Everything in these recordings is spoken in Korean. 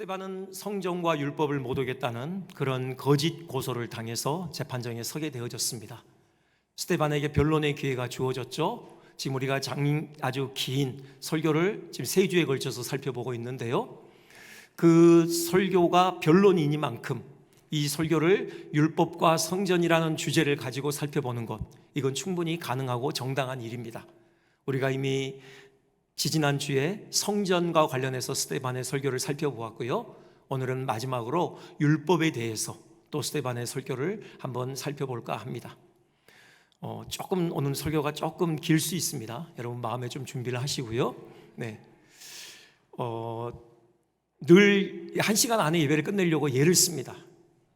스데반은 성경과 율법을 못 어겼다는 그런 거짓 고소를 당해서 재판정에 서게 되어졌습니다. 스데반에게 변론의 기회가 주어졌죠. 지금 우리가 아주 긴 설교를 지금 3주에 걸쳐서 살펴보고 있는데요, 그 설교가 변론이니만큼 이 설교를 율법과 성전이라는 주제를 가지고 살펴보는 것, 이건 충분히 가능하고 정당한 일입니다. 우리가 이미 지지난주에 성전과 관련해서 스데반의 설교를 살펴보았고요, 오늘은 마지막으로 율법에 대해서 또 스데반의 설교를 한번 살펴볼까 합니다. 오늘 설교가 조금 길 수 있습니다. 여러분 마음에 좀 준비를 하시고요. 늘 1시간 안에 예배를 끝내려고 예를 씁니다.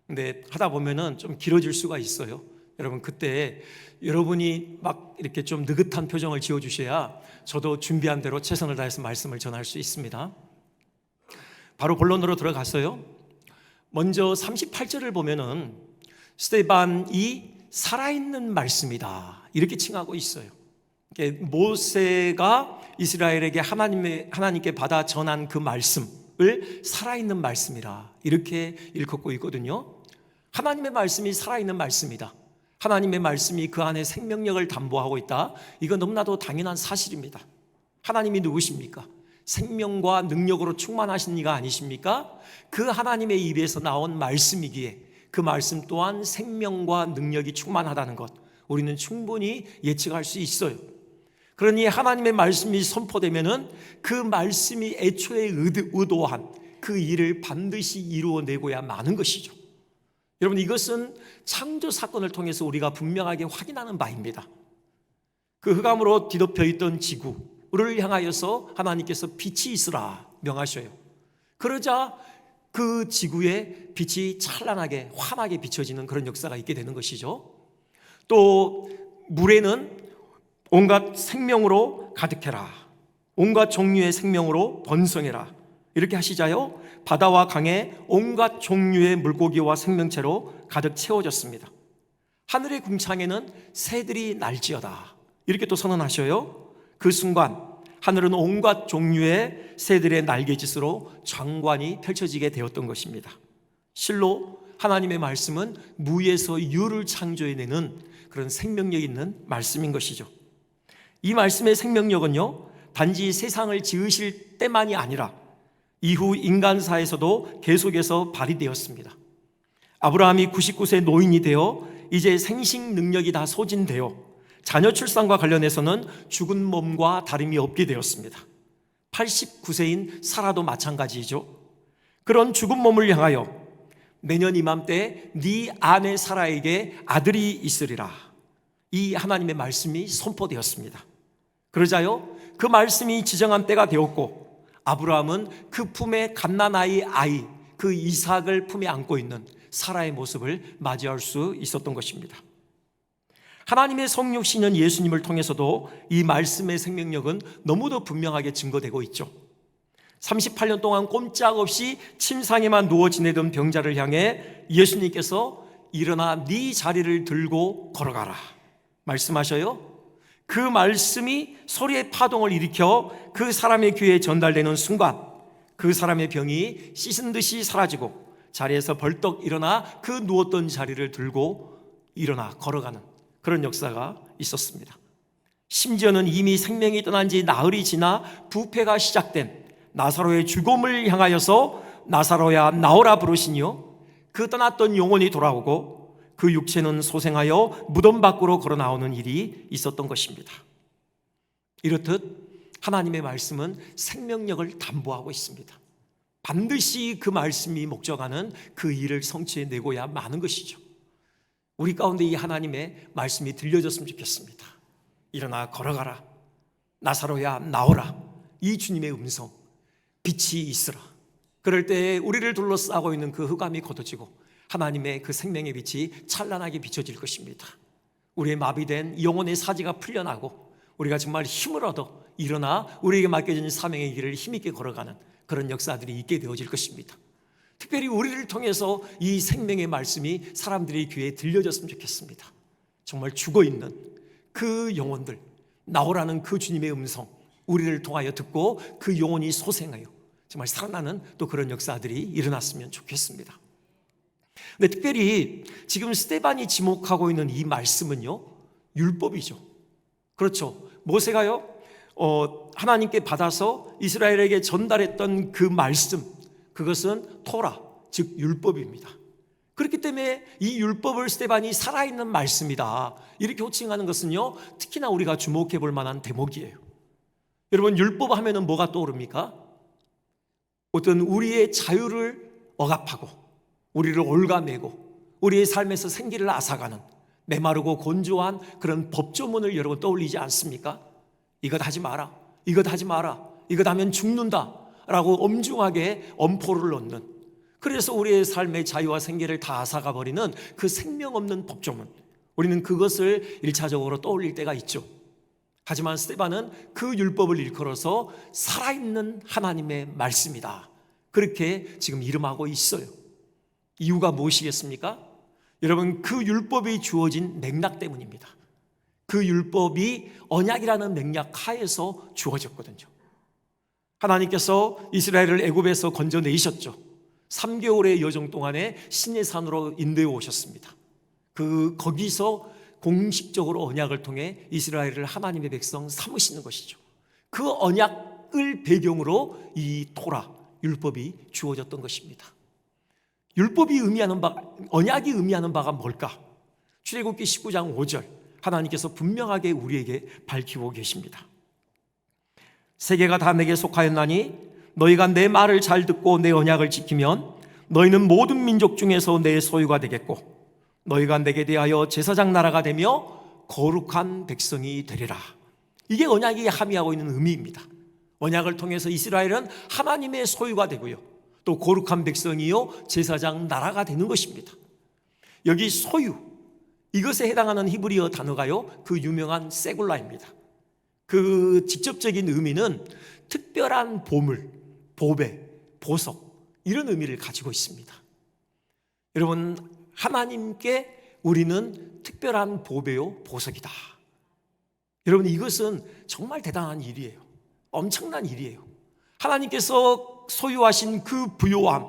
근데 하다 보면은 좀 길어질 수가 있어요. 여러분 그때 여러분이 막 이렇게 좀 느긋한 표정을 지어주셔야 저도 준비한 대로 최선을 다해서 말씀을 전할 수 있습니다. 바로 본론으로 들어갔어요. 먼저 38절을 보면은 스데반이 살아있는 말씀이다 이렇게 칭하고 있어요. 모세가 이스라엘에게 하나님께 받아 전한 그 말씀을 살아있는 말씀이라 이렇게 일컫고 있거든요. 하나님의 말씀이 살아있는 말씀이다, 하나님의 말씀이 그 안에 생명력을 담보하고 있다, 이건 너무나도 당연한 사실입니다. 하나님이 누구십니까? 생명과 능력으로 충만하신 이가 아니십니까? 그 하나님의 입에서 나온 말씀이기에 그 말씀 또한 생명과 능력이 충만하다는 것, 우리는 충분히 예측할 수 있어요. 그러니 하나님의 말씀이 선포되면은 그 말씀이 애초에 의도한 그 일을 반드시 이루어내고야 마는 것이죠. 여러분 이것은 창조 사건을 통해서 우리가 분명하게 확인하는 바입니다. 그 흑암으로 뒤덮여 있던 지구를 향하여서 하나님께서 빛이 있으라 명하셔요. 그러자 그 지구에 빛이 찬란하게 환하게 비춰지는 그런 역사가 있게 되는 것이죠. 또 물에는 온갖 생명으로 가득해라, 온갖 종류의 생명으로 번성해라 이렇게 하시자요, 바다와 강에 온갖 종류의 물고기와 생명체로 가득 채워졌습니다. 하늘의 궁창에는 새들이 날지어다 이렇게 또 선언하셔요. 그 순간 하늘은 온갖 종류의 새들의 날개짓으로 장관이 펼쳐지게 되었던 것입니다. 실로 하나님의 말씀은 무에서 유를 창조해내는 그런 생명력 있는 말씀인 것이죠. 이 말씀의 생명력은요, 단지 세상을 지으실 때만이 아니라 이후 인간사에서도 계속해서 발휘되었습니다. 아브라함이 99세 노인이 되어 이제 생식 능력이 다 소진되어 자녀 출산과 관련해서는 죽은 몸과 다름이 없게 되었습니다. 89세인 사라도 마찬가지죠. 그런 죽은 몸을 향하여 내년 이맘때 네 아내 사라에게 아들이 있으리라, 이 하나님의 말씀이 선포되었습니다. 그러자요, 그 말씀이 지정한 때가 되었고 아브라함은 그 품에 갓난아이 아이 그 이삭을 품에 안고 있는 사라의 모습을 맞이할 수 있었던 것입니다. 하나님의 성육신인 예수님을 통해서도 이 말씀의 생명력은 너무도 분명하게 증거되고 있죠. 38년 동안 꼼짝없이 침상에만 누워 지내던 병자를 향해 예수님께서 일어나 네 자리를 들고 걸어가라 말씀하셔요. 그 말씀이 소리의 파동을 일으켜 그 사람의 귀에 전달되는 순간 그 사람의 병이 씻은 듯이 사라지고 자리에서 벌떡 일어나 그 누웠던 자리를 들고 일어나 걸어가는 그런 역사가 있었습니다. 심지어는 이미 생명이 떠난 지 나흘이 지나 부패가 시작된 나사로의 죽음을 향하여서 나사로야 나오라 부르시니요, 그 떠났던 영혼이 돌아오고 그 육체는 소생하여 무덤 밖으로 걸어 나오는 일이 있었던 것입니다. 이렇듯 하나님의 말씀은 생명력을 담보하고 있습니다. 반드시 그 말씀이 목적하는 그 일을 성취해내고야 마는 것이죠. 우리 가운데 이 하나님의 말씀이 들려졌으면 좋겠습니다. 일어나 걸어가라, 나사로야 나오라, 이 주님의 음성, 빛이 있으라. 그럴 때 우리를 둘러싸고 있는 그 흑암이 걷어지고 하나님의 그 생명의 빛이 찬란하게 비춰질 것입니다. 우리의 마비된 영혼의 사지가 풀려나고 우리가 정말 힘을 얻어 일어나 우리에게 맡겨진 사명의 길을 힘있게 걸어가는 그런 역사들이 있게 되어질 것입니다. 특별히 우리를 통해서 이 생명의 말씀이 사람들의 귀에 들려졌으면 좋겠습니다. 정말 죽어있는 그 영혼들, 나오라는 그 주님의 음성 우리를 통하여 듣고 그 영혼이 소생하여 정말 살아나는 또 그런 역사들이 일어났으면 좋겠습니다. 근데 특별히 지금 스데반이 지목하고 있는 이 말씀은요, 율법이죠. 그렇죠. 모세가요, 하나님께 받아서 이스라엘에게 전달했던 그 말씀, 그것은 토라, 즉 율법입니다. 그렇기 때문에 이 율법을 스데반이 살아있는 말씀이다, 이렇게 호칭하는 것은요, 특히나 우리가 주목해 볼 만한 대목이에요. 여러분, 율법 하면은 뭐가 떠오릅니까? 어떤 우리의 자유를 억압하고 우리를 올가매고 우리의 삶에서 생기를 앗아가는 메마르고 건조한 그런 법조문을 여러분 떠올리지 않습니까? 이것 하지 마라, 이것 하지 마라, 이것 하면 죽는다 라고 엄중하게 엄포를 놓는, 그래서 우리의 삶의 자유와 생기를 다 앗아가 버리는 그 생명 없는 법조문, 우리는 그것을 1차적으로 떠올릴 때가 있죠. 하지만 스데반은 그 율법을 일컬어서 살아있는 하나님의 말씀이다, 그렇게 지금 이름하고 있어요. 이유가 무엇이겠습니까? 여러분, 그 율법이 주어진 맥락 때문입니다. 그 율법이 언약이라는 맥락 하에서 주어졌거든요. 하나님께서 이스라엘을 애굽에서 건져내셨죠. 3개월의 여정 동안에 시내산으로 인도해 오셨습니다. 거기서 공식적으로 언약을 통해 이스라엘을 하나님의 백성 삼으시는 것이죠. 그 언약을 배경으로 이 토라, 율법이 주어졌던 것입니다. 율법이 의미하는 바, 언약이 의미하는 바가 뭘까? 출애굽기 19장 5절, 하나님께서 분명하게 우리에게 밝히고 계십니다. 세계가 다 내게 속하였나니 너희가 내 말을 잘 듣고 내 언약을 지키면 너희는 모든 민족 중에서 내 소유가 되겠고 너희가 내게 대하여 제사장 나라가 되며 거룩한 백성이 되리라. 이게 언약이 함의하고 있는 의미입니다. 언약을 통해서 이스라엘은 하나님의 소유가 되고요, 또 거룩한 백성이요 제사장 나라가 되는 것입니다. 여기 소유, 이것에 해당하는 히브리어 단어가요, 그 유명한 세굴라입니다. 그 직접적인 의미는 특별한 보물, 보배, 보석, 이런 의미를 가지고 있습니다. 여러분, 하나님께 우리는 특별한 보배요 보석이다. 여러분, 이것은 정말 대단한 일이에요. 엄청난 일이에요. 하나님께서 소유하신 그 부요함,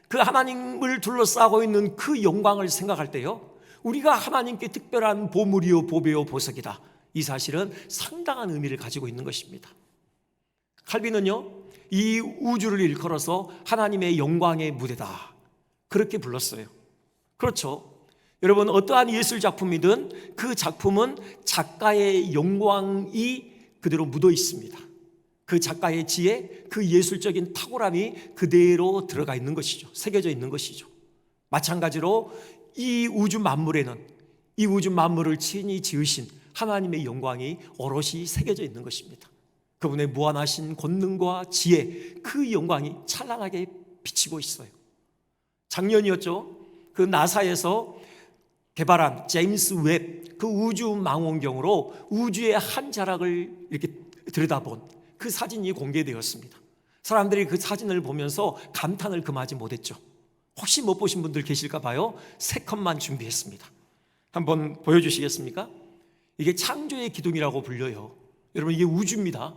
그 하나님을 둘러싸고 있는 그 영광을 생각할 때요, 우리가 하나님께 특별한 보물이요 보배요 보석이다, 이 사실은 상당한 의미를 가지고 있는 것입니다. 칼빈은요, 이 우주를 일컬어서 하나님의 영광의 무대다, 그렇게 불렀어요. 그렇죠. 여러분, 어떠한 예술 작품이든 그 작품은 작가의 영광이 그대로 묻어 있습니다. 그 작가의 지혜, 그 예술적인 탁월함이 그대로 들어가 있는 것이죠. 새겨져 있는 것이죠. 마찬가지로 이 우주 만물에는 이 우주 만물을 친히 지으신 하나님의 영광이 오롯이 새겨져 있는 것입니다. 그분의 무한하신 권능과 지혜, 그 영광이 찬란하게 비치고 있어요. 작년이었죠. 그 나사에서 개발한 제임스 웹, 그 우주 망원경으로 우주의 한 자락을 이렇게 들여다본 그 사진이 공개되었습니다. 사람들이 그 사진을 보면서 감탄을 금하지 못했죠. 혹시 못 보신 분들 계실까 봐요. 3컷만 준비했습니다. 한번 보여주시겠습니까? 이게 창조의 기둥이라고 불려요. 여러분, 이게 우주입니다.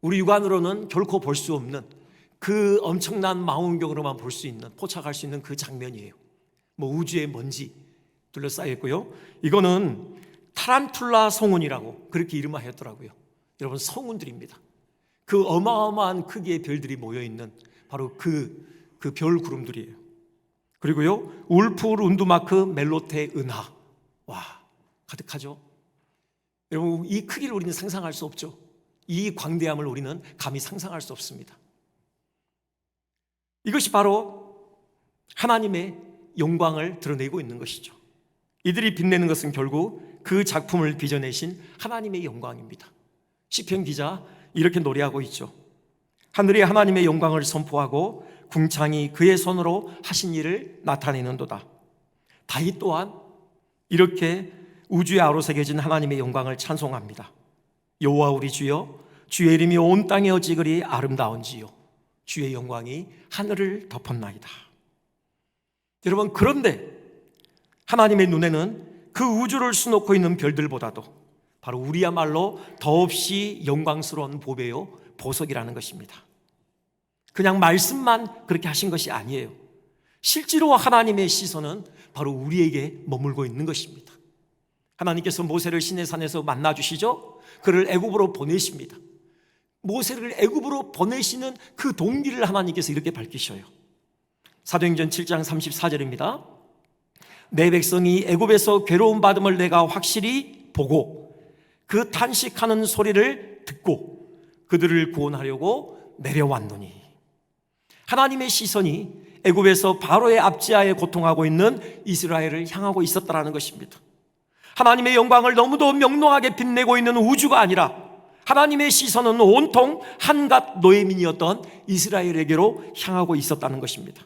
우리 육안으로는 결코 볼 수 없는 그 엄청난 망원경으로만 볼 수 있는, 포착할 수 있는 그 장면이에요. 우주의 먼지 둘러싸여 있고요. 이거는 타란툴라 성운이라고 그렇게 이름하였더라고요. 여러분, 성운들입니다. 그 어마어마한 크기의 별들이 모여있는 바로 그 별 구름들이에요. 그리고요, 울프 룬드마크 멜로테 은하, 와, 가득하죠. 여러분, 이 크기를 우리는 상상할 수 없죠. 이 광대함을 우리는 감히 상상할 수 없습니다. 이것이 바로 하나님의 영광을 드러내고 있는 것이죠. 이들이 빛내는 것은 결국 그 작품을 빚어내신 하나님의 영광입니다. 시편 기자 이렇게 노래하고 있죠. 하늘이 하나님의 영광을 선포하고 궁창이 그의 손으로 하신 일을 나타내는도다. 다윗 또한 이렇게 우주에 아로새겨진 하나님의 영광을 찬송합니다. 여호와 우리 주여, 주의 이름이 온 땅에 어찌 그리 아름다운지요, 주의 영광이 하늘을 덮었나이다. 여러분, 그런데 하나님의 눈에는 그 우주를 수놓고 있는 별들보다도 바로 우리야말로 더없이 영광스러운 보배요 보석이라는 것입니다. 그냥 말씀만 그렇게 하신 것이 아니에요. 실제로 하나님의 시선은 바로 우리에게 머물고 있는 것입니다. 하나님께서 모세를 시내산에서 만나주시죠. 그를 애굽으로 보내십니다. 모세를 애굽으로 보내시는 그 동기를 하나님께서 이렇게 밝히셔요. 사도행전 7장 34절입니다. 내 백성이 애굽에서 괴로움 받음을 내가 확실히 보고 그 탄식하는 소리를 듣고 그들을 구원하려고 내려왔노니. 하나님의 시선이 애굽에서 바로의 압제하에 고통하고 있는 이스라엘을 향하고 있었다는 것입니다. 하나님의 영광을 너무도 명랑하게 빛내고 있는 우주가 아니라 하나님의 시선은 온통 한갓 노예민이었던 이스라엘에게로 향하고 있었다는 것입니다.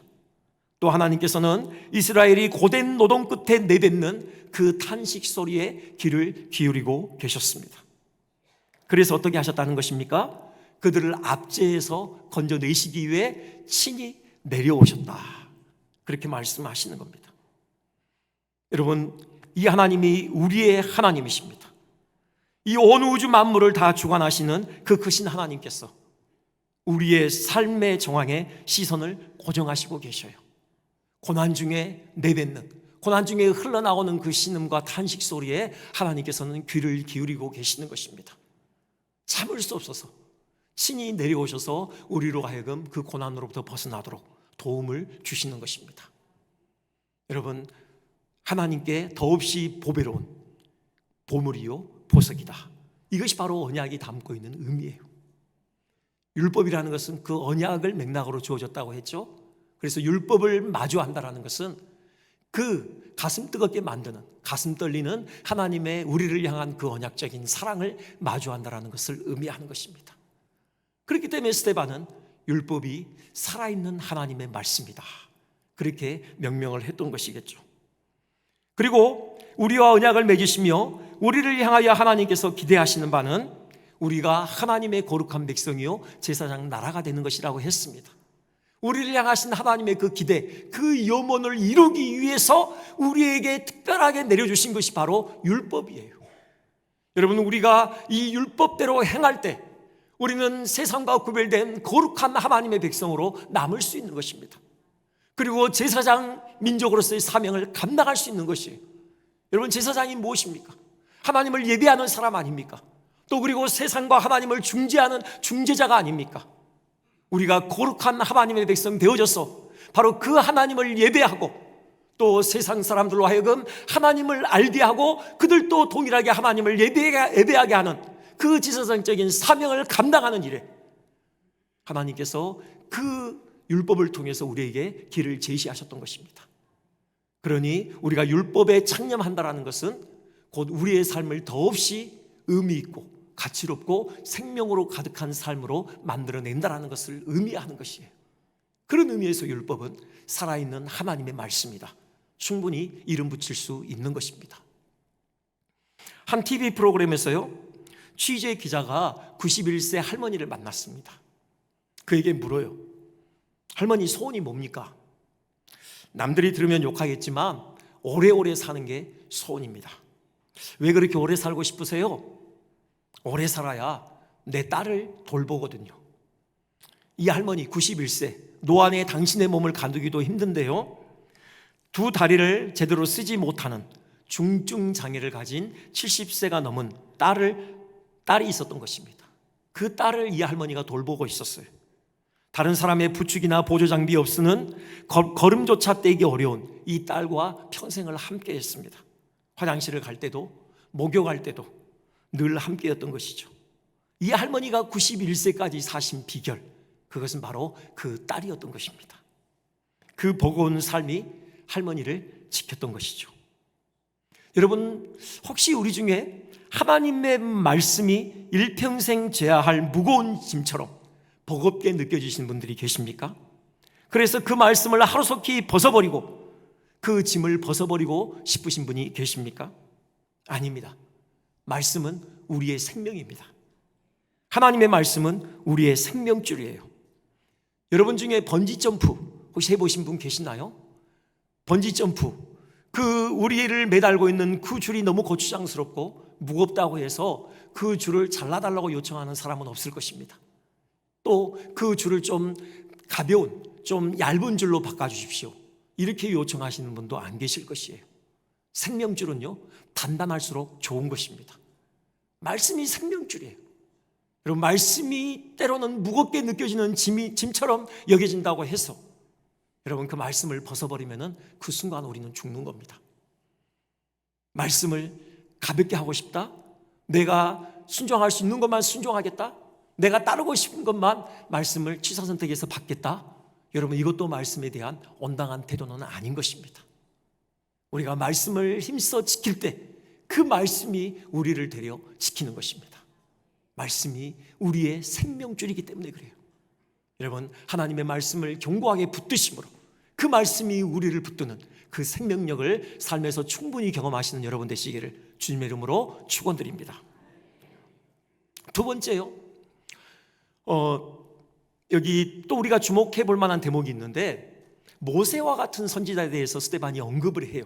또 하나님께서는 이스라엘이 고된 노동 끝에 내뱉는 그 탄식 소리에 귀를 기울이고 계셨습니다. 그래서 어떻게 하셨다는 것입니까? 그들을 압제에서 건져내시기 위해 친히 내려오셨다, 그렇게 말씀하시는 겁니다. 여러분, 이 하나님이 우리의 하나님이십니다. 이 온 우주 만물을 다 주관하시는 그 크신 하나님께서 우리의 삶의 정황에 시선을 고정하시고 계셔요. 고난 중에 내뱉는, 고난 중에 흘러나오는 그 신음과 탄식 소리에 하나님께서는 귀를 기울이고 계시는 것입니다. 참을 수 없어서 친히 내려오셔서 우리로 하여금 그 고난으로부터 벗어나도록 도움을 주시는 것입니다. 여러분, 하나님께 더없이 보배로운 보물이요 보석이다. 이것이 바로 언약이 담고 있는 의미예요. 율법이라는 것은 그 언약을 맥락으로 주어졌다고 했죠. 그래서 율법을 마주한다는 것은 그 가슴 뜨겁게 만드는, 가슴 떨리는 하나님의 우리를 향한 그 언약적인 사랑을 마주한다는 것을 의미하는 것입니다. 그렇기 때문에 스데반은 율법이 살아있는 하나님의 말씀이다, 그렇게 명명을 했던 것이겠죠. 그리고 우리와 언약을 맺으시며 우리를 향하여 하나님께서 기대하시는 바는 우리가 하나님의 거룩한 백성이요 제사장 나라가 되는 것이라고 했습니다. 우리를 향하신 하나님의 그 기대, 그 염원을 이루기 위해서 우리에게 특별하게 내려주신 것이 바로 율법이에요. 여러분, 우리가 이 율법대로 행할 때 우리는 세상과 구별된 거룩한 하나님의 백성으로 남을 수 있는 것입니다. 그리고 제사장 민족으로서의 사명을 감당할 수 있는 것이에요. 여러분, 제사장이 무엇입니까? 하나님을 예배하는 사람 아닙니까? 또 그리고 세상과 하나님을 중재하는 중재자가 아닙니까? 우리가 거룩한 하나님의 백성 되어져서 바로 그 하나님을 예배하고 또 세상 사람들로 하여금 하나님을 알게 하고 그들도 동일하게 하나님을 예배하게 하는 그 제사장적인 사명을 감당하는 일에 하나님께서 그 율법을 통해서 우리에게 길을 제시하셨던 것입니다. 그러니 우리가 율법에 창념한다는 것은 곧 우리의 삶을 더없이 의미 있고 가치롭고 생명으로 가득한 삶으로 만들어낸다는 것을 의미하는 것이에요. 그런 의미에서 율법은 살아있는 하나님의 말씀이다, 충분히 이름 붙일 수 있는 것입니다. 한 TV 프로그램에서요, 취재 기자가 91세 할머니를 만났습니다. 그에게 물어요. 할머니, 소원이 뭡니까? 남들이 들으면 욕하겠지만 오래오래 사는 게 소원입니다. 왜 그렇게 오래 살고 싶으세요? 오래 살아야 내 딸을 돌보거든요. 이 할머니 91세, 노안에 당신의 몸을 가두기도 힘든데요, 두 다리를 제대로 쓰지 못하는 중증 장애를 가진 70세가 넘은 딸이 있었던 것입니다. 그 딸을 이 할머니가 돌보고 있었어요. 다른 사람의 부축이나 보조 장비 없이는 걸음조차 떼기 어려운 이 딸과 평생을 함께 했습니다. 화장실을 갈 때도 목욕할 때도 늘 함께였던 것이죠. 이 할머니가 91세까지 사신 비결, 그것은 바로 그 딸이었던 것입니다. 그 버거운 삶이 할머니를 지켰던 것이죠. 여러분, 혹시 우리 중에 하나님의 말씀이 일평생 져야 할 무거운 짐처럼 버겁게 느껴지시는 분들이 계십니까? 그래서 그 말씀을 하루속히 벗어버리고 그 짐을 벗어버리고 싶으신 분이 계십니까? 아닙니다. 말씀은 우리의 생명입니다. 하나님의 말씀은 우리의 생명줄이에요. 여러분 중에 번지점프 혹시 해보신 분 계시나요? 번지점프, 그 우리를 매달고 있는 그 줄이 너무 고추장스럽고 무겁다고 해서 그 줄을 잘라달라고 요청하는 사람은 없을 것입니다. 또 그 줄을 좀 가벼운 좀 얇은 줄로 바꿔주십시오. 이렇게 요청하시는 분도 안 계실 것이에요. 생명줄은요, 단단할수록 좋은 것입니다. 말씀이 생명줄이에요. 여러분, 말씀이 때로는 무겁게 느껴지는 짐처럼 여겨진다고 해서 여러분 그 말씀을 벗어버리면 그 순간 우리는 죽는 겁니다. 말씀을 가볍게 하고 싶다? 내가 순종할 수 있는 것만 순종하겠다? 내가 따르고 싶은 것만 말씀을 취사선택해서 받겠다? 여러분, 이것도 말씀에 대한 온당한 태도는 아닌 것입니다. 우리가 말씀을 힘써 지킬 때 그 말씀이 우리를 데려 지키는 것입니다. 말씀이 우리의 생명줄이기 때문에 그래요. 여러분, 하나님의 말씀을 견고하게 붙드심으로 그 말씀이 우리를 붙드는 그 생명력을 삶에서 충분히 경험하시는 여러분 되시기를 주님의 이름으로 축원드립니다. 두 번째요, 여기 또 우리가 주목해 볼 만한 대목이 있는데, 모세와 같은 선지자에 대해서 스데반이 언급을 해요.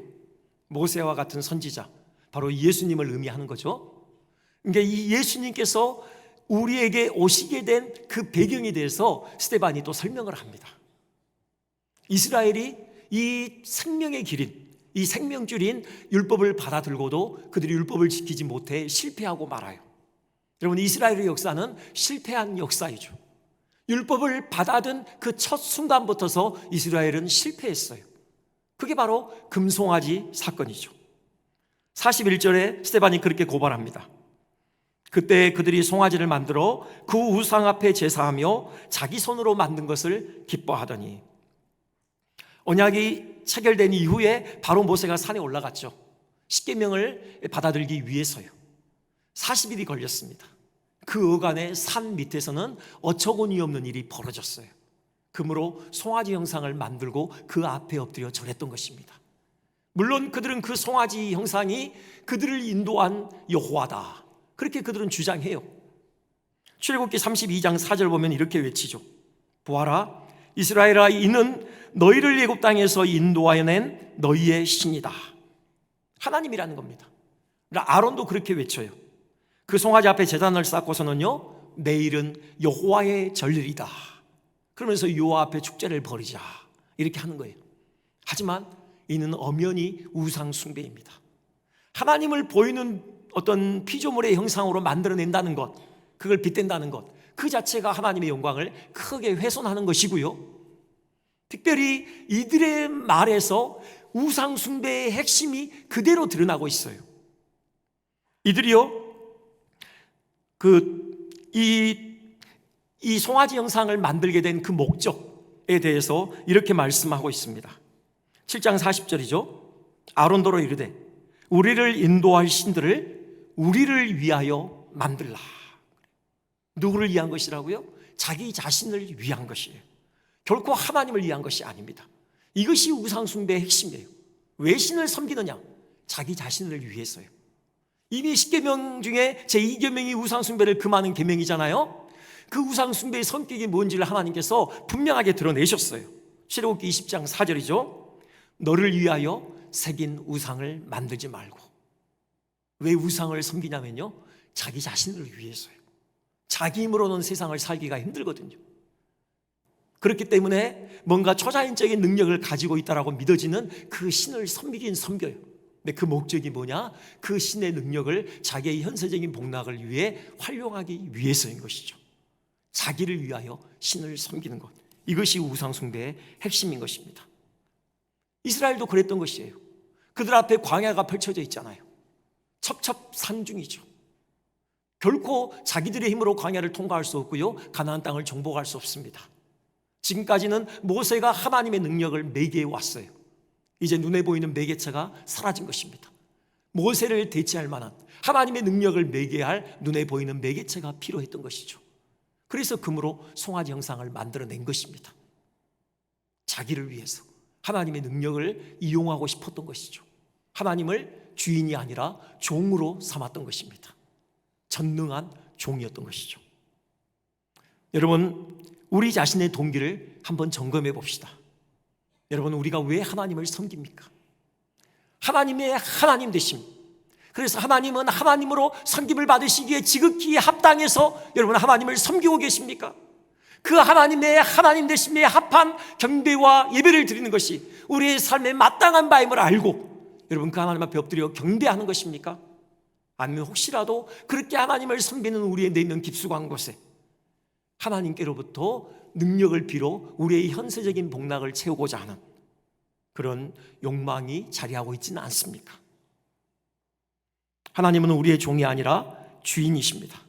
모세와 같은 선지자, 바로 예수님을 의미하는 거죠. 그러니까 이 예수님께서 우리에게 오시게 된 그 배경에 대해서 스데반이 또 설명을 합니다. 이스라엘이 이 생명의 길인, 이 생명줄인 율법을 받아들고도 그들이 율법을 지키지 못해 실패하고 말아요. 여러분, 이스라엘의 역사는 실패한 역사이죠. 율법을 받아든 그 첫 순간부터서 이스라엘은 실패했어요. 그게 바로 금송아지 사건이죠. 41절에 스데반이 그렇게 고발합니다. 그때 그들이 송아지를 만들어 그 우상 앞에 제사하며 자기 손으로 만든 것을 기뻐하더니, 언약이 체결된 이후에 바로 모세가 산에 올라갔죠. 십계명을 받아들이기 위해서요. 40일이 걸렸습니다. 그 어간의 산 밑에서는 어처구니 없는 일이 벌어졌어요. 그러므로 송아지 형상을 만들고 그 앞에 엎드려 절했던 것입니다. 물론 그들은 그 송아지 형상이 그들을 인도한 여호와다, 그렇게 그들은 주장해요. 출애굽기 32장 4절 보면 이렇게 외치죠. 보아라, 이스라엘아, 이는 너희를 애굽 땅에서 인도하여낸 너희의 신이다. 하나님이라는 겁니다. 아론도 그렇게 외쳐요. 그 송아지 앞에 제단을 쌓고서는요, 내일은 여호와의 절일이다, 그러면서 여호와 앞에 축제를 벌이자, 이렇게 하는 거예요. 하지만 이는 엄연히 우상 숭배입니다. 하나님을 보이는 어떤 피조물의 형상으로 만들어낸다는 것, 그걸 빗댄다는 것, 그 자체가 하나님의 영광을 크게 훼손하는 것이고요. 특별히 이들의 말에서 우상 숭배의 핵심이 그대로 드러나고 있어요. 이들이요, 이 송아지 형상을 만들게 된 그 목적에 대해서 이렇게 말씀하고 있습니다. 7장 40절이죠. 아론더러 이르되 우리를 인도할 신들을 우리를 위하여 만들라. 누구를 위한 것이라고요? 자기 자신을 위한 것이에요. 결코 하나님을 위한 것이 아닙니다. 이것이 우상 숭배의 핵심이에요. 왜 신을 섬기느냐? 자기 자신을 위해서요. 이미 10계명 중에 제2계명이 우상 숭배를 금하는 계명이잖아요. 그 우상 숭배의 성격이 뭔지를 하나님께서 분명하게 드러내셨어요. 출애굽기 20장 4절이죠. 너를 위하여 새긴 우상을 만들지 말고. 왜 우상을 섬기냐면요, 자기 자신을 위해서요. 자기 힘으로는 세상을 살기가 힘들거든요. 그렇기 때문에 뭔가 초자연적인 능력을 가지고 있다고 믿어지는 그 신을 섬기긴 섬겨요. 근데 그 목적이 뭐냐? 그 신의 능력을 자기의 현세적인 복락을 위해 활용하기 위해서인 것이죠. 자기를 위하여 신을 섬기는 것, 이것이 우상 숭배의 핵심인 것입니다. 이스라엘도 그랬던 것이에요. 그들 앞에 광야가 펼쳐져 있잖아요. 첩첩산중이죠. 결코 자기들의 힘으로 광야를 통과할 수 없고요, 가나안 땅을 정복할 수 없습니다. 지금까지는 모세가 하나님의 능력을 매개해 왔어요. 이제 눈에 보이는 매개체가 사라진 것입니다. 모세를 대체할 만한 하나님의 능력을 매개할 눈에 보이는 매개체가 필요했던 것이죠. 그래서 금으로 송아지 형상을 만들어낸 것입니다. 자기를 위해서 하나님의 능력을 이용하고 싶었던 것이죠. 하나님을 주인이 아니라 종으로 삼았던 것입니다. 전능한 종이었던 것이죠. 여러분, 우리 자신의 동기를 한번 점검해 봅시다. 여러분, 우리가 왜 하나님을 섬깁니까? 하나님의 하나님 되심, 그래서 하나님은 하나님으로 섬김을 받으시기에 지극히 합당해서 여러분 하나님을 섬기고 계십니까? 그 하나님 되심에 합한 경배와 예배를 드리는 것이 우리의 삶에 마땅한 바임을 알고 여러분 그 하나님 앞에 엎드려 경배하는 것입니까? 아니면 혹시라도 그렇게 하나님을 섬기는 우리의 내면 깊숙한 곳에 하나님께로부터 능력을 빌어 우리의 현세적인 복락을 채우고자 하는 그런 욕망이 자리하고 있지는 않습니까? 하나님은 우리의 종이 아니라 주인이십니다.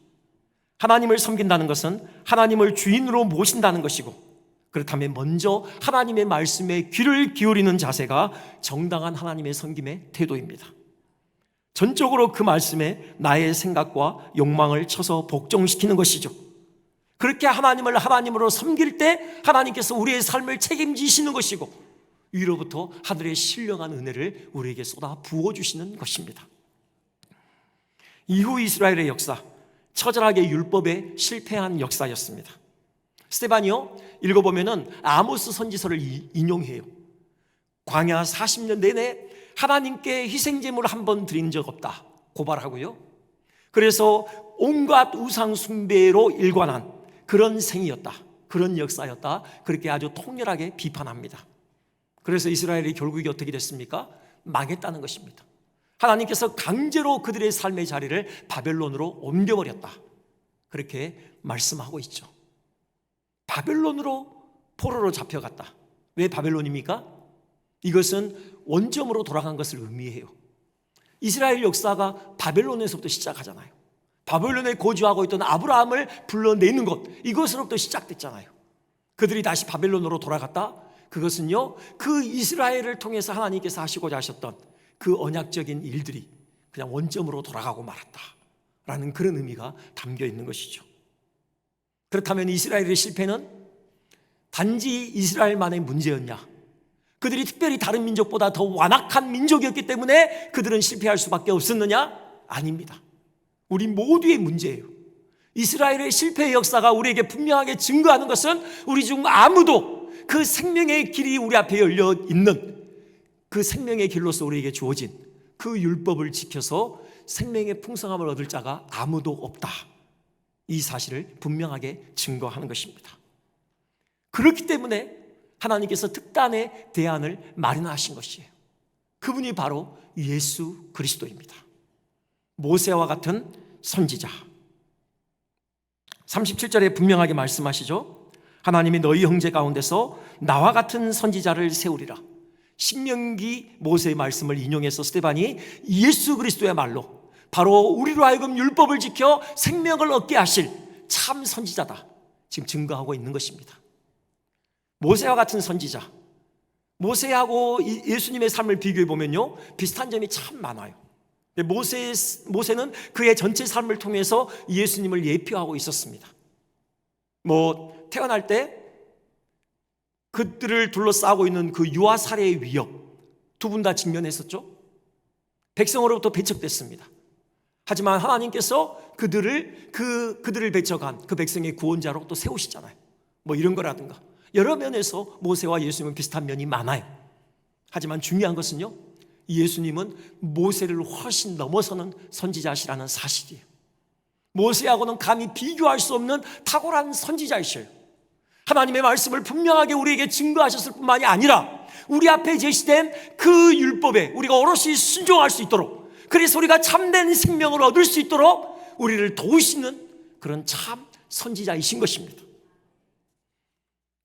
하나님을 섬긴다는 것은 하나님을 주인으로 모신다는 것이고, 그렇다면 먼저 하나님의 말씀에 귀를 기울이는 자세가 정당한 하나님의 섬김의 태도입니다. 전적으로 그 말씀에 나의 생각과 욕망을 쳐서 복종시키는 것이죠. 그렇게 하나님을 하나님으로 섬길 때 하나님께서 우리의 삶을 책임지시는 것이고 위로부터 하늘의 신령한 은혜를 우리에게 쏟아 부어주시는 것입니다. 이후 이스라엘의 역사, 처절하게 율법에 실패한 역사였습니다. 스데반이요, 읽어보면은 아모스 선지서를 인용해요. 광야 40년 내내 하나님께 희생제물을 한 번 드린 적 없다 고발하고요. 그래서 온갖 우상 숭배로 일관한 그런 생이었다, 그런 역사였다, 그렇게 아주 통렬하게 비판합니다. 그래서 이스라엘이 결국에 어떻게 됐습니까? 망했다는 것입니다. 하나님께서 강제로 그들의 삶의 자리를 바벨론으로 옮겨버렸다, 그렇게 말씀하고 있죠. 바벨론으로 포로로 잡혀갔다. 왜 바벨론입니까? 이것은 원점으로 돌아간 것을 의미해요. 이스라엘 역사가 바벨론에서부터 시작하잖아요. 바벨론에 거주하고 있던 아브라함을 불러내는 것, 이것으로부터 시작됐잖아요. 그들이 다시 바벨론으로 돌아갔다. 그것은요, 그 이스라엘을 통해서 하나님께서 하시고자 하셨던 그 언약적인 일들이 그냥 원점으로 돌아가고 말았다라는 그런 의미가 담겨 있는 것이죠. 그렇다면 이스라엘의 실패는 단지 이스라엘만의 문제였냐? 그들이 특별히 다른 민족보다 더 완악한 민족이었기 때문에 그들은 실패할 수밖에 없었느냐? 아닙니다. 우리 모두의 문제예요. 이스라엘의 실패의 역사가 우리에게 분명하게 증거하는 것은 우리 중 아무도 그 생명의 길이 우리 앞에 열려 있는 그 생명의 길로서 우리에게 주어진 그 율법을 지켜서 생명의 풍성함을 얻을 자가 아무도 없다, 이 사실을 분명하게 증거하는 것입니다. 그렇기 때문에 하나님께서 특단의 대안을 마련하신 것이에요. 그분이 바로 예수 그리스도입니다. 모세와 같은 선지자. 37절에 분명하게 말씀하시죠. 하나님이 너희 형제 가운데서 나와 같은 선지자를 세우리라. 신명기 모세의 말씀을 인용해서 스데반이 예수 그리스도의 말로 바로 우리로 하여금 율법을 지켜 생명을 얻게 하실 참 선지자다, 지금 증거하고 있는 것입니다. 모세와 같은 선지자, 모세하고 예수님의 삶을 비교해 보면요, 비슷한 점이 참 많아요. 모세는 그의 전체 삶을 통해서 예수님을 예표하고 있었습니다. 태어날 때 그들을 둘러싸고 있는 그 유아 살해의 위협, 두 분 다 직면했었죠. 백성으로부터 배척됐습니다. 하지만 하나님께서 그들을 배척한 그 백성의 구원자로 또 세우시잖아요. 이런 거라든가 여러 면에서 모세와 예수님은 비슷한 면이 많아요. 하지만 중요한 것은요, 예수님은 모세를 훨씬 넘어서는 선지자시라는 사실이에요. 모세하고는 감히 비교할 수 없는 탁월한 선지자이셔요. 하나님의 말씀을 분명하게 우리에게 증거하셨을 뿐만이 아니라 우리 앞에 제시된 그 율법에 우리가 오롯이 순종할 수 있도록, 그래서 우리가 참된 생명을 얻을 수 있도록 우리를 도우시는 그런 참 선지자이신 것입니다.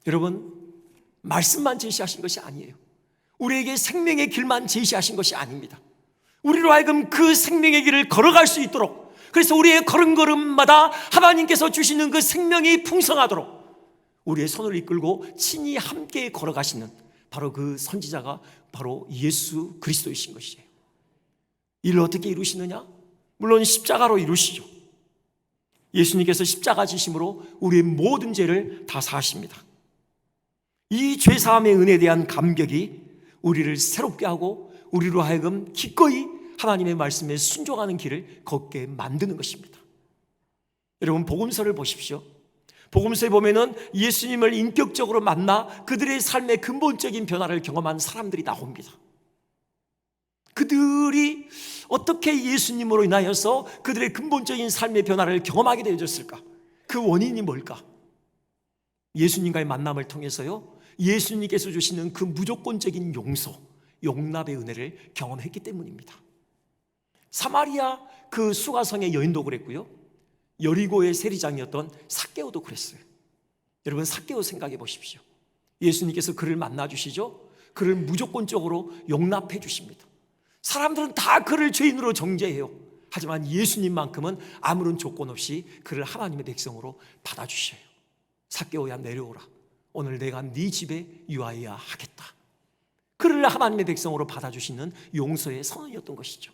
여러분, 말씀만 제시하신 것이 아니에요. 우리에게 생명의 길만 제시하신 것이 아닙니다. 우리로 하여금 그 생명의 길을 걸어갈 수 있도록, 그래서 우리의 걸음걸음마다 하나님께서 주시는 그 생명이 풍성하도록 우리의 손을 이끌고 친히 함께 걸어가시는 바로 그 선지자가 바로 예수 그리스도이신 것이에요. 이를 어떻게 이루시느냐? 물론 십자가로 이루시죠. 예수님께서 십자가 지심으로 우리의 모든 죄를 다 사하십니다. 이 죄사함의 은혜에 대한 감격이 우리를 새롭게 하고 우리로 하여금 기꺼이 하나님의 말씀에 순종하는 길을 걷게 만드는 것입니다. 여러분, 복음서를 보십시오. 복음서에 보면은 예수님을 인격적으로 만나 그들의 삶의 근본적인 변화를 경험한 사람들이 나옵니다. 그들이 어떻게 예수님으로 인하여서 그들의 근본적인 삶의 변화를 경험하게 되어졌을까? 그 원인이 뭘까? 예수님과의 만남을 통해서요, 예수님께서 주시는 그 무조건적인 용서, 용납의 은혜를 경험했기 때문입니다. 사마리아 그 수가성의 여인도 그랬고요, 여리고의 세리장이었던 삭개오도 그랬어요. 여러분, 삭개오 생각해 보십시오. 예수님께서 그를 만나 주시죠. 그를 무조건적으로 용납해 주십니다. 사람들은 다 그를 죄인으로 정죄해요. 하지만 예수님만큼은 아무런 조건 없이 그를 하나님의 백성으로 받아주셔요. 삭개오야, 내려오라. 오늘 내가 네 집에 유하여야 하겠다. 그를 하나님의 백성으로 받아주시는 용서의 선언이었던 것이죠.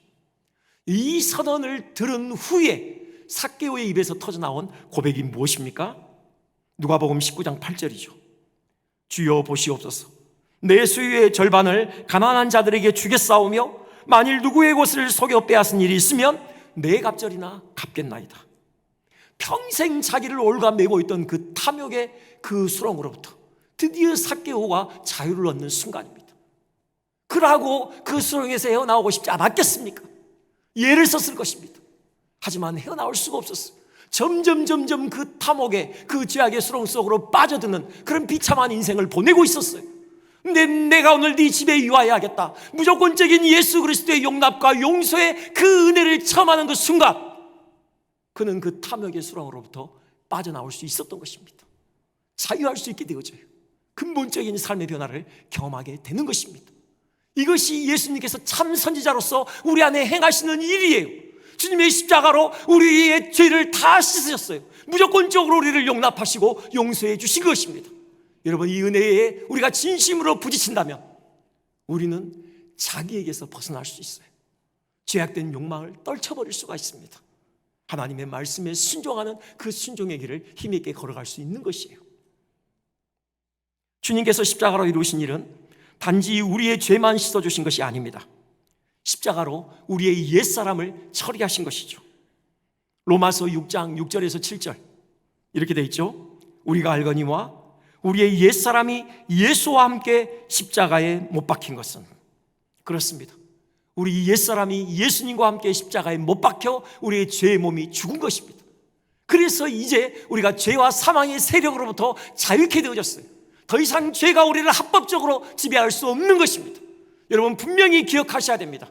이 선언을 들은 후에 삭개오의 입에서 터져나온 고백이 무엇입니까? 누가복음 19장 8절이죠. 주여 보시옵소서, 내 소유의 절반을 가난한 자들에게 주겠사오며 만일 누구의 곳을 속여 빼앗은 일이 있으면 내 갑절이나 갚겠나이다. 평생 자기를 올가매고 있던 그 탐욕의 그 수렁으로부터 드디어 삭개오가 자유를 얻는 순간입니다. 그러고 그 수렁에서 헤어나오고 싶지 않았겠습니까? 예를 썼을 것입니다. 하지만 헤어나올 수가 없었어요. 점점 그 탐욕의 그 죄악의 수렁 속으로 빠져드는 그런 비참한 인생을 보내고 있었어요. 근데 내가 오늘 네 집에 유하여야겠다, 무조건적인 예수 그리스도의 용납과 용서의 그 은혜를 체험하는 그 순간, 그는 그 탐욕의 수렁으로부터 빠져나올 수 있었던 것입니다. 자유할 수 있게 되어져요. 근본적인 삶의 변화를 경험하게 되는 것입니다. 이것이 예수님께서 참 선지자로서 우리 안에 행하시는 일이에요. 주님의 십자가로 우리의 죄를 다 씻으셨어요. 무조건적으로 우리를 용납하시고 용서해 주신 것입니다. 여러분, 이 은혜에 우리가 진심으로 부딪힌다면 우리는 자기에게서 벗어날 수 있어요. 죄악된 욕망을 떨쳐버릴 수가 있습니다. 하나님의 말씀에 순종하는 그 순종의 길을 힘있게 걸어갈 수 있는 것이에요. 주님께서 십자가로 이루신 일은 단지 우리의 죄만 씻어주신 것이 아닙니다. 십자가로 우리의 옛사람을 처리하신 것이죠. 로마서 6장 6절에서 7절 이렇게 돼 있죠. 우리가 알거니와 우리의 옛사람이 예수와 함께 십자가에 못 박힌 것은, 그렇습니다, 우리 옛사람이 예수님과 함께 십자가에 못 박혀 우리의 죄의 몸이 죽은 것입니다. 그래서 이제 우리가 죄와 사망의 세력으로부터 자유케 되어졌어요. 더 이상 죄가 우리를 합법적으로 지배할 수 없는 것입니다. 여러분, 분명히 기억하셔야 됩니다.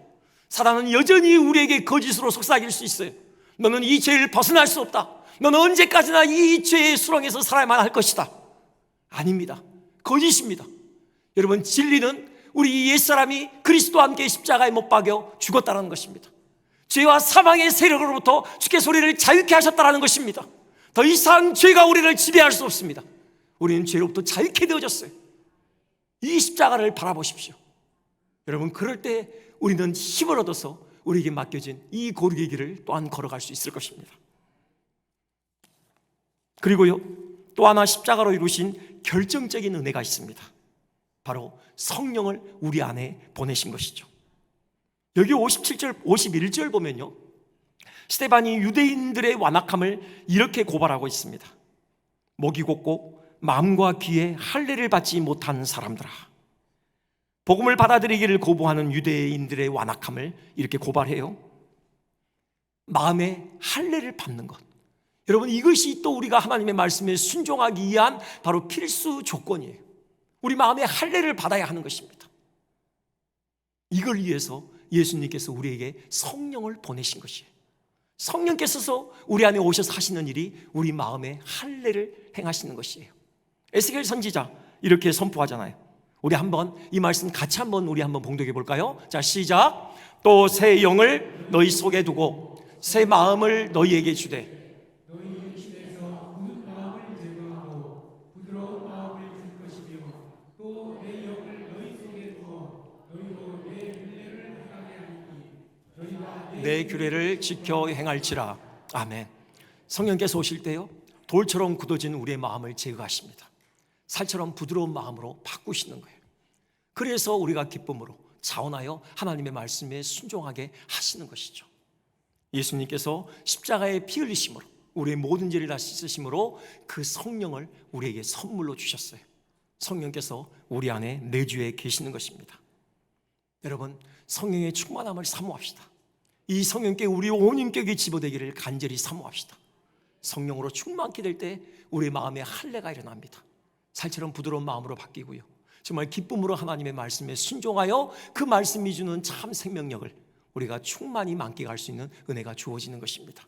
사단은 여전히 우리에게 거짓으로 속삭일 수 있어요. 너는 이 죄를 벗어날 수 없다. 너는 언제까지나 이 죄의 수렁에서 살아야만 할 것이다. 아닙니다. 거짓입니다. 여러분, 진리는 우리 옛사람이 그리스도와 함께 십자가에 못 박여 죽었다는 것입니다. 죄와 사망의 세력으로부터 주께서 우리를 자유케 하셨다는 것입니다. 더 이상 죄가 우리를 지배할 수 없습니다. 우리는 죄로부터 자유케 되어졌어요. 이 십자가를 바라보십시오. 여러분, 그럴 때 우리는 힘을 얻어서 우리에게 맡겨진 이 거룩의 길을 또한 걸어갈 수 있을 것입니다. 그리고요, 또 하나 십자가로 이루신 결정적인 은혜가 있습니다. 바로 성령을 우리 안에 보내신 것이죠. 여기 57절, 51절 보면요, 스데반이 유대인들의 완악함을 이렇게 고발하고 있습니다. 목이 곧고 마음과 귀에 할례를 받지 못한 사람들아. 복음을 받아들이기를 거부하는 유대인들의 완악함을 이렇게 고발해요. 마음에 할례를 받는 것, 여러분, 이것이 또 우리가 하나님의 말씀에 순종하기 위한 바로 필수 조건이에요. 우리 마음에 할례를 받아야 하는 것입니다. 이걸 위해서 예수님께서 우리에게 성령을 보내신 것이에요. 성령께서 우리 안에 오셔서 하시는 일이 우리 마음에 할례를 행하시는 것이에요. 에스겔 선지자 이렇게 선포하잖아요. 우리 한번 이 말씀 같이 한번 우리 한번 봉독해 볼까요? 자, 시작. 또 새 영을 너희 속에 두고 새 마음을 너희에게 주되 너희 입에서 굳은 마음을 제거하고 부드러운 마음을 줄 것이며 또 내 영을 너희 속에 두어 너희로 내 규례를 행하게 하리니 너희가 내 규례를 지켜 행할지라. 아멘. 성령께서 오실 때요, 돌처럼 굳어진 우리의 마음을 제거하십니다. 살처럼 부드러운 마음으로 바꾸시는 거예요. 그래서 우리가 기쁨으로 자원하여 하나님의 말씀에 순종하게 하시는 것이죠. 예수님께서 십자가에 피 흘리심으로 우리의 모든 죄를 다 씻으심으로 그 성령을 우리에게 선물로 주셨어요. 성령께서 우리 안에 내주에 계시는 것입니다. 여러분, 성령의 충만함을 사모합시다. 이 성령께 우리 온 인격이 집어되기를 간절히 사모합시다. 성령으로 충만케 될 때 우리 마음에 할례가 일어납니다. 살처럼 부드러운 마음으로 바뀌고요, 정말 기쁨으로 하나님의 말씀에 순종하여 그 말씀이 주는 참 생명력을 우리가 충만히 만끽할 수 있는 은혜가 주어지는 것입니다.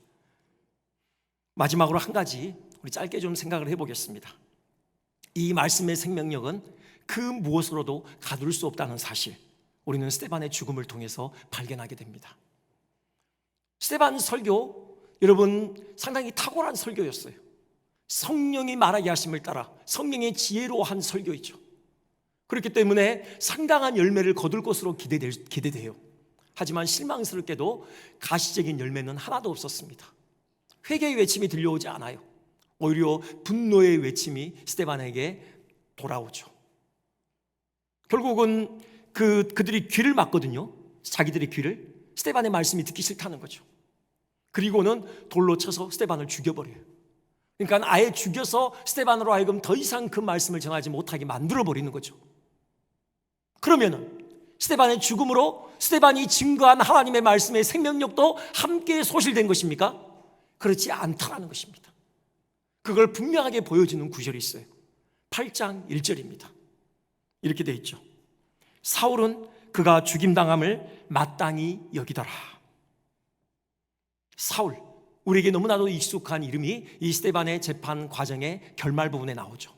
마지막으로 한 가지 우리 짧게 좀 생각을 해보겠습니다. 이 말씀의 생명력은 그 무엇으로도 가둘 수 없다는 사실, 우리는 스데반의 죽음을 통해서 발견하게 됩니다. 스데반 설교, 여러분 상당히 탁월한 설교였어요. 성령이 말하게 하심을 따라 성령의 지혜로 한 설교이죠. 그렇기 때문에 상당한 열매를 거둘 것으로 기대돼요. 하지만 실망스럽게도 가시적인 열매는 하나도 없었습니다. 회개의 외침이 들려오지 않아요. 오히려 분노의 외침이 스데반에게 돌아오죠. 결국은 그들이 귀를 막거든요. 자기들의 귀를. 스데반의 말씀이 듣기 싫다는 거죠. 그리고는 돌로 쳐서 스데반을 죽여버려요. 그러니까 아예 죽여서 스데반으로 하여금 더 이상 그 말씀을 전하지 못하게 만들어버리는 거죠. 그러면은 스데반의 죽음으로 스데반이 증거한 하나님의 말씀의 생명력도 함께 소실된 것입니까? 그렇지 않다라는 것입니다. 그걸 분명하게 보여주는 구절이 있어요. 8장 1절입니다. 이렇게 돼 있죠. 사울은 그가 죽임당함을 마땅히 여기더라. 사울, 우리에게 너무나도 익숙한 이름이 이 스데반의 재판 과정의 결말 부분에 나오죠.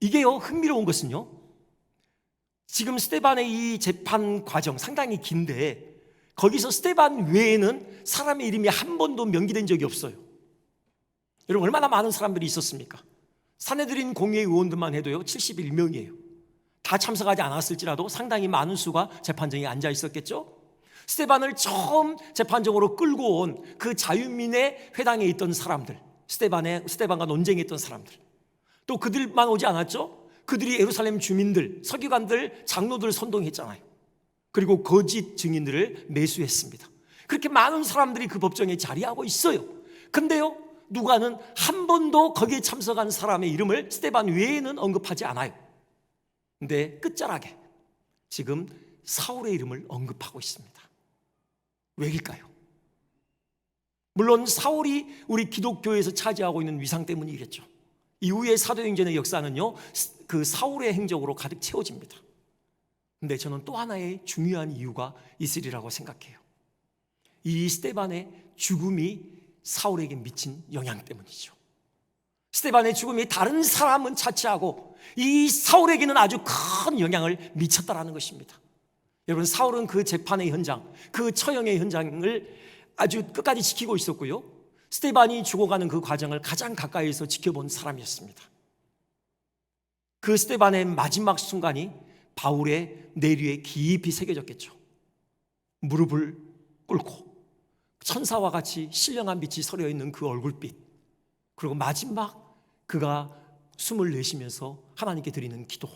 이게요, 흥미로운 것은요, 지금 스데반의 이 재판 과정 상당히 긴데 거기서 스데반 외에는 사람의 이름이 한 번도 명기된 적이 없어요. 여러분, 얼마나 많은 사람들이 있었습니까? 산헤드린 공의회 의원들만 해도요 71명이에요. 다 참석하지 않았을지라도 상당히 많은 수가 재판정에 앉아 있었겠죠. 스데반을 처음 재판정으로 끌고 온 그 자유민의 회당에 있던 사람들, 스데반과 논쟁했던 사람들, 또 그들만 오지 않았죠. 그들이 예루살렘 주민들, 서기관들, 장로들을 선동했잖아요. 그리고 거짓 증인들을 매수했습니다. 그렇게 많은 사람들이 그 법정에 자리하고 있어요. 근데요, 누가는 한 번도 거기에 참석한 사람의 이름을 스데반 외에는 언급하지 않아요. 근데 끝자락에 지금 사울의 이름을 언급하고 있습니다. 왜일까요? 물론 사울이 우리 기독교에서 차지하고 있는 위상 때문이겠죠. 이후의 사도행전의 역사는요, 그 사울의 행적으로 가득 채워집니다. 근데 저는 또 하나의 중요한 이유가 있으리라고 생각해요. 이 스데반의 죽음이 사울에게 미친 영향 때문이죠. 스데반의 죽음이 다른 사람은 차치하고 이 사울에게는 아주 큰 영향을 미쳤다라는 것입니다. 여러분, 사울은 그 재판의 현장, 그 처형의 현장을 아주 끝까지 지키고 있었고요, 스데반이 죽어가는 그 과정을 가장 가까이에서 지켜본 사람이었습니다. 그 스데반의 마지막 순간이 바울의 내류에 깊이 새겨졌겠죠. 무릎을 꿇고 천사와 같이 신령한 빛이 서려 있는 그 얼굴빛, 그리고 마지막 그가 숨을 내쉬면서 하나님께 드리는 기도,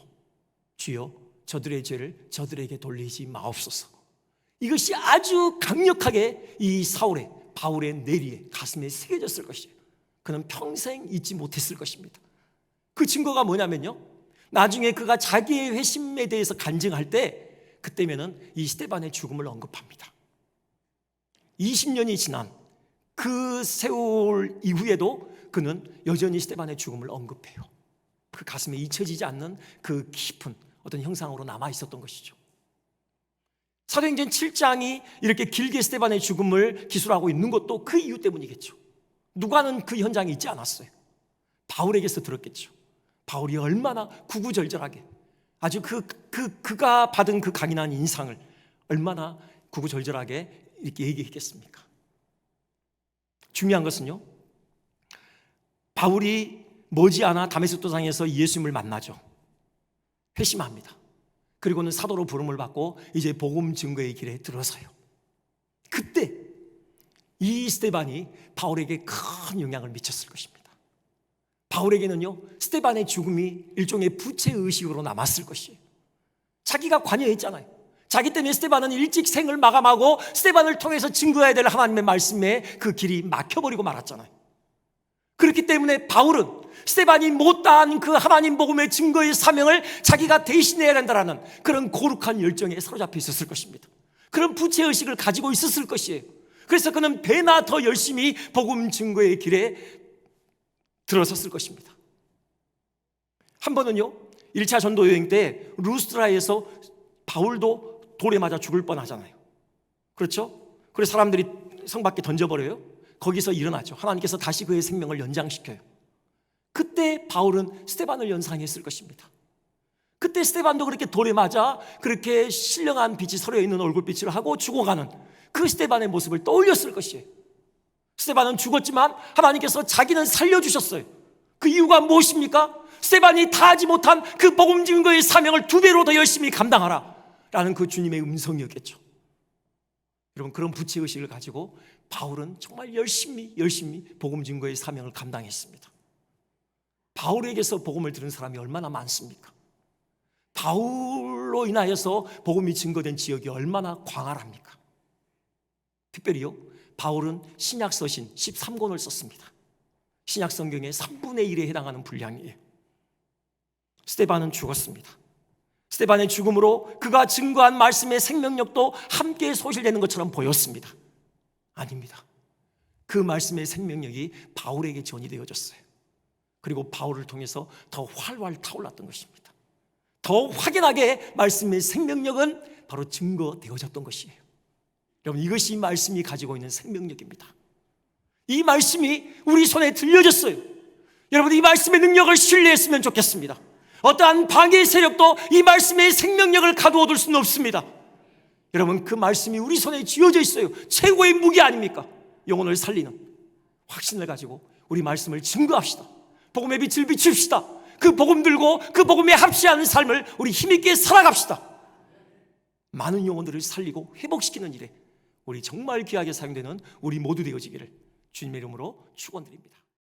주여 저들의 죄를 저들에게 돌리지 마옵소서. 이것이 아주 강력하게 이 바울의 내리에 가슴에 새겨졌을 것이에요. 그는 평생 잊지 못했을 것입니다. 그 증거가 뭐냐면요, 나중에 그가 자기의 회심에 대해서 간증할 때 그때면은 이 스데반의 죽음을 언급합니다. 20년이 지난 그 세월 이후에도 그는 여전히 스데반의 죽음을 언급해요. 그 가슴에 잊혀지지 않는 그 깊은 어떤 형상으로 남아 있었던 것이죠. 사도행전 7장이 이렇게 길게 스데반의 죽음을 기술하고 있는 것도 그 이유 때문이겠죠. 누가는 그 현장에 있지 않았어요. 바울에게서 들었겠죠. 바울이 얼마나 구구절절하게 아주 그가 받은 그 강인한 인상을 얼마나 구구절절하게 이렇게 얘기했겠습니까? 중요한 것은요, 바울이 머지않아 다메섹 도상에서 예수님을 만나죠. 회심합니다. 그리고는 사도로 부름을 받고 이제 복음 증거의 길에 들어서요. 그때 이 스데반이 바울에게 큰 영향을 미쳤을 것입니다. 바울에게는요, 스데반의 죽음이 일종의 부채의식으로 남았을 것이에요. 자기가 관여했잖아요. 자기 때문에 스데반은 일찍 생을 마감하고 스데반을 통해서 증거해야 될 하나님의 말씀에 그 길이 막혀버리고 말았잖아요. 그렇기 때문에 바울은 스데반이 못다한 그 하나님 복음의 증거의 사명을 자기가 대신해야 된다는 그런 거룩한 열정에 사로잡혀 있었을 것입니다. 그런 부채의식을 가지고 있었을 것이에요. 그래서 그는 배나 더 열심히 복음 증거의 길에 들어섰을 것입니다. 한 번은요, 1차 전도 여행 때 루스트라에서 바울도 돌에 맞아 죽을 뻔하잖아요. 그렇죠? 그래서 사람들이 성 밖에 던져버려요. 거기서 일어나죠. 하나님께서 다시 그의 생명을 연장시켜요. 그때 바울은 스데반을 연상했을 것입니다. 그때 스데반도 그렇게 돌에 맞아 그렇게 신령한 빛이 서려 있는 얼굴빛을 하고 죽어가는 그 스데반의 모습을 떠올렸을 것이에요. 스데반은 죽었지만 하나님께서 자기는 살려주셨어요. 그 이유가 무엇입니까? 스데반이 다하지 못한 그 복음 증거의 사명을 2배로 더 열심히 감당하라 라는 그 주님의 음성이었겠죠. 여러분, 그런 부채의식을 가지고 바울은 정말 열심히 복음 증거의 사명을 감당했습니다. 바울에게서 복음을 들은 사람이 얼마나 많습니까? 바울로 인하여서 복음이 증거된 지역이 얼마나 광활합니까? 특별히요, 바울은 신약 서신 13권을 썼습니다. 신약 성경의 3분의 1에 해당하는 분량이에요. 스데반은 죽었습니다. 스데반의 죽음으로 그가 증거한 말씀의 생명력도 함께 소실되는 것처럼 보였습니다. 아닙니다. 그 말씀의 생명력이 바울에게 전이 되어졌어요. 그리고 바울을 통해서 더 활활 타올랐던 것입니다. 더 확연하게 말씀의 생명력은 바로 증거되어졌던 것이에요. 여러분, 이것이 말씀이 가지고 있는 생명력입니다. 이 말씀이 우리 손에 들려졌어요. 여러분, 이 말씀의 능력을 신뢰했으면 좋겠습니다. 어떠한 방해의 세력도 이 말씀의 생명력을 가두어둘 수는 없습니다. 여러분, 그 말씀이 우리 손에 쥐어져 있어요. 최고의 무기 아닙니까? 영혼을 살리는 확신을 가지고 우리 말씀을 증거합시다. 복음의 빛을 비춥시다. 그 복음 들고 그 복음에 합시하는 삶을 우리 힘있게 살아갑시다. 많은 영혼들을 살리고 회복시키는 일에 우리 정말 귀하게 사용되는 우리 모두 되어지기를 주님의 이름으로 축원드립니다.